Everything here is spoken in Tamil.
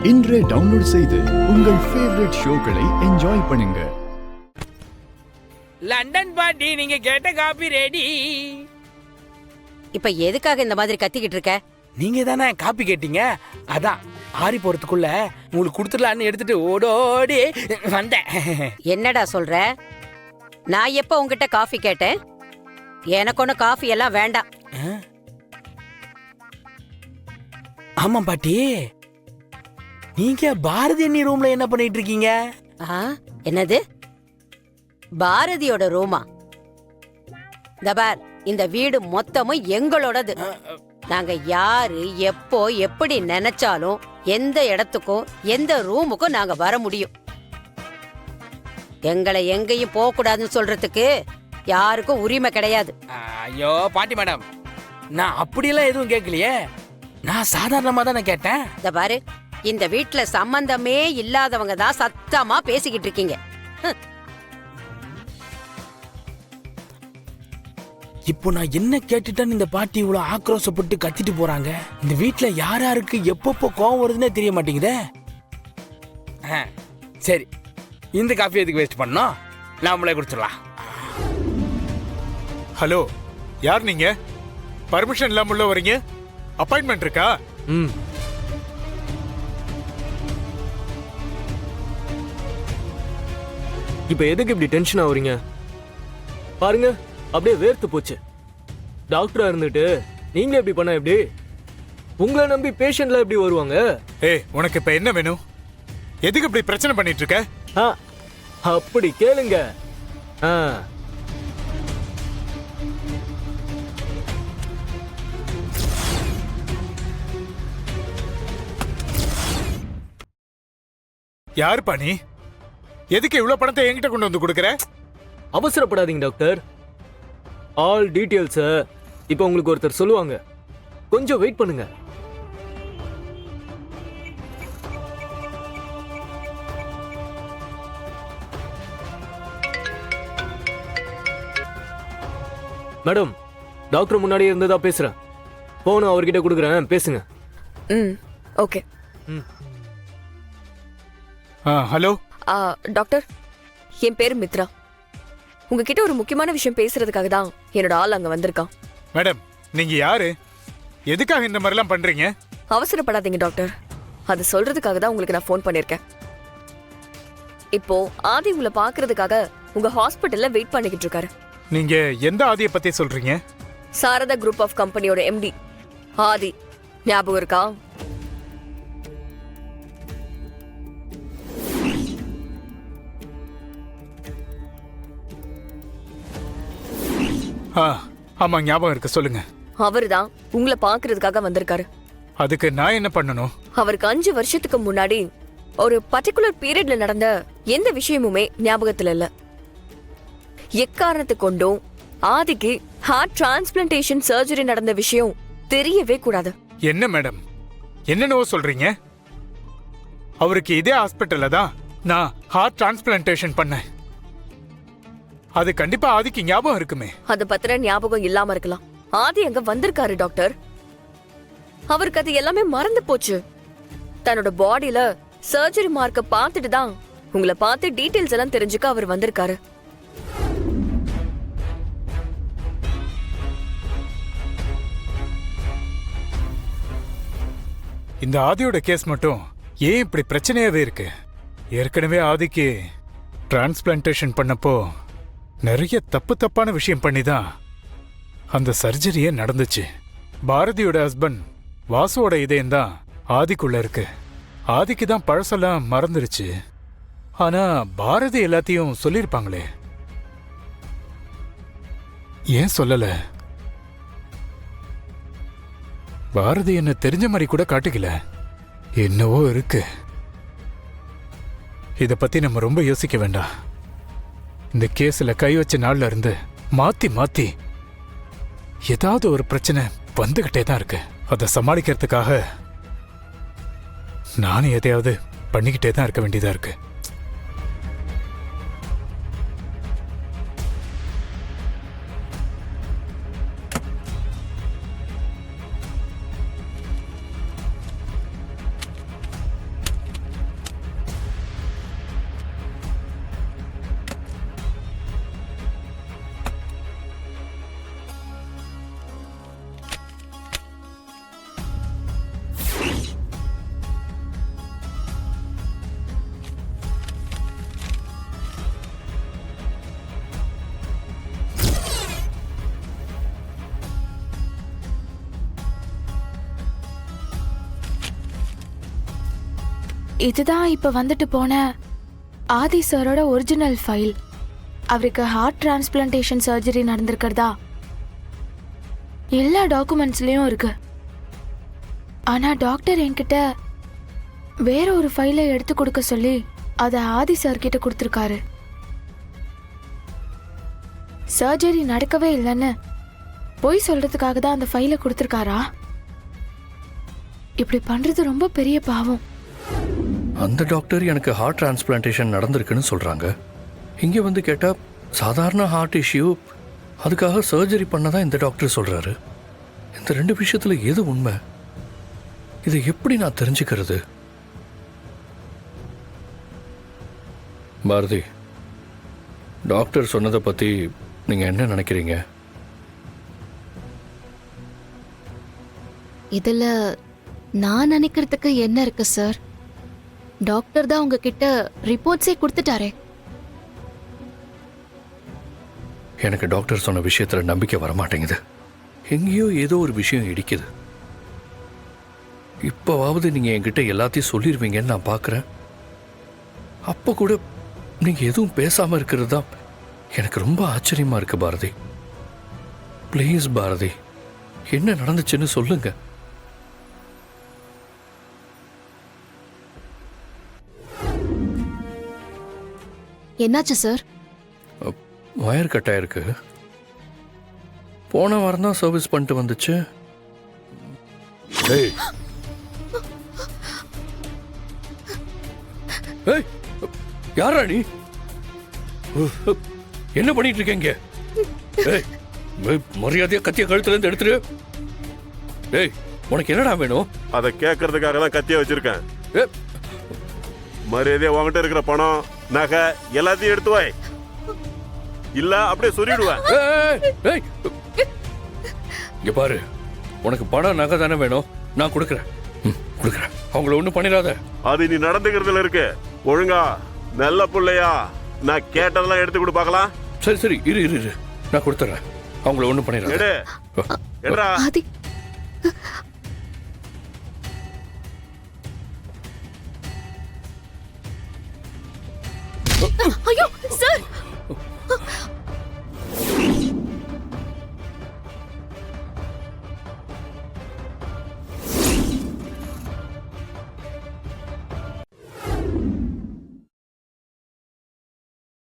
இன்றே டவுன்லோட் செய்து உங்கள் ஃபேவரட் ஷோக்களை என்ஜாய் பண்ணுங்க. லண்டன் பாட்டி, நீங்க கேட்ட காபி ரெடி. இப்ப எதுக்காக இந்த மாதிரி கத்திக்கிட்டு இருக்க? நீங்க தானே காப்பி கேட்டீங்க, அதான் ஆறி போறதுக்குள்ள உங்களுக்கு கொடுத்துடலான்னு எடுத்துட்டு ஓடோடி வந்தேன். என்னடா சொல்ற? நான் எப்ப உங்ககிட்ட காஃபி கேட்டேன்? எனக்கு ஒண்ணு காஃபி எல்லாம் வேண்டாம். ஆமா பாட்டி, நீங்க பாரதி அண்ணி ரூம்ல என்ன பண்ணிட்டு இருக்கீங்க? என்னது பாரதியோட ரூமா? தபார், இந்த வீடு மொத்தமும் எங்களோடது. நாங்க யாரு எப்போ எப்படி நினைச்சாலும் எந்த இடத்துக்கும் எந்த ரூமுக்கும் நாங்க வர முடியும். எங்களை எங்கேயும் போக கூடாதுன்னு சொல்றதுக்கு யாருக்கும் உரிமை கிடையாது. ஐயோ பாட்டி மேடம், நான் அப்படியெல்லாம் எதுவும் கேட்கலையே, நான் சாதாரணமா தானே கேட்டேன். தபாரு, இந்த வீட்டுல சம்பந்தமே இல்லாதவங்க தான் சத்தமா பேசிக்கிட்டு இருக்கீங்க. இப்போ நான் என்ன கேட்டுட்டேன்னு இந்த பாட்டி இவ்வளவு ஆக்ரோஷப்பட்டு கத்திட்டு போறாங்க. இந்த வீட்டுல யார் யாருக்கு எப்பப்போ கோவம் வருதுன்னே தெரிய மாட்டேங்குதே. சரி, இந்த காஃபி எதுக்கு வேஸ்ட் பண்ணோம், நாமளே குடிச்சிடலாம். ஹலோ, யார் நீங்க? பர்மிஷன் இல்லாம உள்ள வரீங்க? அப்பாயின்மெண்ட் இருக்கா? இப்ப எதுக்கு இப்படி டென்ஷன் ஆகுறீங்க? பாருங்க, அப்படியே வேர்த்து போச்சு. டாக்டரா இருந்துட்டு நீங்க எப்படி பண்ண எப்படி? உங்களை நம்பி பேஷண்ட்ல எப்படி வருவாங்க? ஏய், உனக்கு இப்ப என்ன வேணும்? எதுக்கு இப்படி பிரச்சனை பண்ணிட்டு இருக்க? அப்படி கேளுங்க. யாரு பாணி? எதுக்கு இவ்வளவு பணத்தை என்கிட்ட கொண்டு வந்து கொடுக்கற? அவசரப்படாதீங்க டாக்டர். ஆல் டீடைல்ஸ் இப்போ உங்களுக்கு ஒருத்தர் சொல்லுவாங்க, கொஞ்சம் வெயிட் பண்ணுங்க. மேடம், டாக்டர் முன்னாடியே இருந்ததா பேசுறேன். போன் அவர்கிட்ட கொடுக்குறேன், பேசுங்க. ஓகே. ஹலோ டாக்டர், என் பேரு மித்ரா. உங்ககிட்ட ஒரு முக்கியமான விஷயம் பேசுறதுக்காக தான் என்னோட ஆள் அங்க வந்திருக்கான். மேடம், நீங்க யாரு? எதுக்காக இந்த மாதிரிலாம் பண்றீங்க? அவசரப்படாதீங்க டாக்டர், அது சொல்றதுக்காக தான் உங்களுக்கு நான் ஃபோன் பண்ணிருக்கேன். இப்போ ஆதி உங்களை பாக்குறதுக்காக உங்க ஹாஸ்பிட்டல்ல வெயிட் பண்ணிக்கிட்டு இருக்காரு. நீங்க எந்த ஆதியை பத்தி சொல்றீங்க? சாரதா குரூப் ஆஃப் கம்பெனியோட எம்டி ஆதி, ஞாபகம் இருக்கா? ஆமா, ஞாபகம் இருக்கு, சொல்லுங்க. அவருதான் உங்களை பாக்குறதுக்காக வந்திருக்காரு. அதுக்கு நான் என்ன பண்ணணும்? அவருக்கு 5 வருஷத்துக்கு முன்னாடி ஒரு பர்டிகுலர் பீரியட்ல நடந்த எந்த விஷயமுமே ஞாபகத்துல இல்ல. எக்காரணத்தை கொண்டும் ஆதிக்கு ஹார்ட் டிரான்ஸ்பிளான்டேஷன் சர்ஜரி நடந்த விஷயம் தெரியவே கூடாது. என்ன மேடம், என்னென்னவோ சொல்றீங்க? அவருக்கு இதே ஹாஸ்பிட்டல்ல தான் நான் ஹார்ட் டிரான்ஸ்பிளான்டேஷன் பண்ணேன். அது கண்டிப்பா ஆதிக்கு ஞாபகம் இருக்குமே. அது பத்திர ஞாபகம் இல்லாம இருக்கலாம். ஆதி அங்க வந்திருக்காரு டாக்டர். அவருக்கு அது எல்லாமே மறந்து போச்சு. தன்னோட பாடியில சர்ஜரி மார்க்க பார்த்துட்டு தான் உங்களை பார்த்து டீடைல்ஸ் எல்லாம் தெரிஞ்சுக்க அவர் வந்திருக்காரு. இந்த ஆதியோட கேஸ் மட்டும் ஏன் இப்படி பிரச்சனையாவே இருக்கு? ஏற்கனவே ஆதிக்கு டிரான்ஸ்பிளான்டேஷன் பண்ணப்போ நிறைய தப்பான விஷயம் பண்ணிதான் அந்த சர்ஜரியே நடந்துச்சு. பாரதியோட ஹஸ்பண்ட் வாசுவோட இதயம் தான் ஆதிக்குள்ள இருக்கு. ஆதிக்கு தான் பழசெல்லாம் மறந்துருச்சு. ஆனா பாரதி எல்லாத்தையும் சொல்லிருப்பாங்களே, ஏன் சொல்லல? பாரதி என்ன தெரிஞ்ச மாதிரி கூட காட்டுக்கல. என்னவோ இருக்கு. இத பத்தி நம்ம ரொம்ப யோசிக்க வேண்டாம். இந்த கேஸ்ல கை வச்ச நாள்ல இருந்து மாத்தி ஏதாவது ஒரு பிரச்சனை வந்துகிட்டே தான் இருக்கு. அதை சமாளிக்கிறதுக்காக நானும் எதையாவது பண்ணிக்கிட்டே தான் இருக்க வேண்டியதா இருக்கு. இதுதான் இப்ப வந்துட்டு போன ஆதி சாரோட ஒரிஜினல் ஃபைல். அவருக்கு ஹார்ட் டிரான்ஸ்பிளான்டேஷன் சர்ஜரி நடந்திருக்கிறதா எல்லா டாக்குமெண்ட்ஸ்லயும் இருக்கு. ஆனா டாக்டர் என்கிட்ட வேற ஒரு ஃபைலை எடுத்து கொடுக்க சொல்லி அதை ஆதி சார் கிட்ட கொடுத்துருக்காரு. சர்ஜரி நடக்கவே இல்லைன்னு பொய் சொல்றதுக்காக தான் அந்த ஃபைலை கொடுத்துருக்காரா? இப்படி பண்றது ரொம்ப பெரிய பாவம். அந்த டாக்டர் எனக்கு ஹார்ட் டிரான்ஸ்பிளான்டேஷன் நடந்திருக்குன்னு சொல்றாங்க. இங்கே வந்து கேட்டா சாதாரண ஹார்ட் இஷ்யூ, அதுக்காக சர்ஜரி பண்ணதான் இந்த டாக்டர் சொல்றாரு. இந்த ரெண்டு விஷயத்துல எது உண்மை? இதை எப்படி நான் தெரிஞ்சுக்கிறது? பாரதி, டாக்டர் சொன்னதை பத்தி நீங்க என்ன நினைக்கிறீங்க? இதுல நான் நினைக்கிறதுக்கு என்ன இருக்கு சார்? டாக்டர் தான் உங்ககிட்ட ரிப்போர்ட்ஸே கொடுத்துட்டாரே. எனக்கு டாக்டர் சொன்ன விஷயத்துல நம்பிக்கை வரமாட்டேங்குது. எங்கேயோ ஏதோ ஒரு விஷயம் இடிக்குது. இப்பவாவது நீங்க என்கிட்ட எல்லாத்தையும் சொல்லிடுவீங்கன்னு நான் பார்க்குறேன். அப்போ கூட நீங்க எதுவும் பேசாம இருக்கிறது தான் எனக்கு ரொம்ப ஆச்சரியமா இருக்கு பாரதி. ப்ளீஸ் பாரதி, என்ன நடந்துச்சுன்னு சொல்லுங்க. என்னாச்சு சார்? வயர் கட் ஆயிருக்கு. போன வாரம் தான் சர்வீஸ் பண்ணிட்டு வந்துச்சு. ஏய், ஏய், யாரா நீ? என்ன பண்ணிட்டு இருக்கீங்க? ஏய், மரியாதையா கத்திய கழுத்துல இருந்து எடுத்துரு. ஏய், உனக்கு என்னடா வேணும்? அதை கேட்கறதுக்காக தான் கத்திய வச்சிருக்கேன். ஏ, மரியாதையா உங்ககிட்ட இருக்கிற பணம், நகை எல்லாத்தையும் எடுத்து வை, இல்ல அப்படியே சொல்லிடுவேன். ஏய், இங்க பாரு, உனக்கு பணம் நகை தானே வேணும், நான் கொடுக்குறேன். கொடுக்குறேன், அவங்கள ஒண்ணும் பண்ணிடாத. அது நீ நடந்துக்கிறதுல இருக்கு. ஒழுங்கா நல்ல பிள்ளையா நான் கேட்டதெல்லாம் எடுத்து கொடு பார்க்கலாம். சரி சரி, இரு இரு இரு, நான் கொடுத்துறேன். அவங்கள ஒண்ணும் பண்ணிடாத. எடு, எடுடா. ஆதி, ஐயோ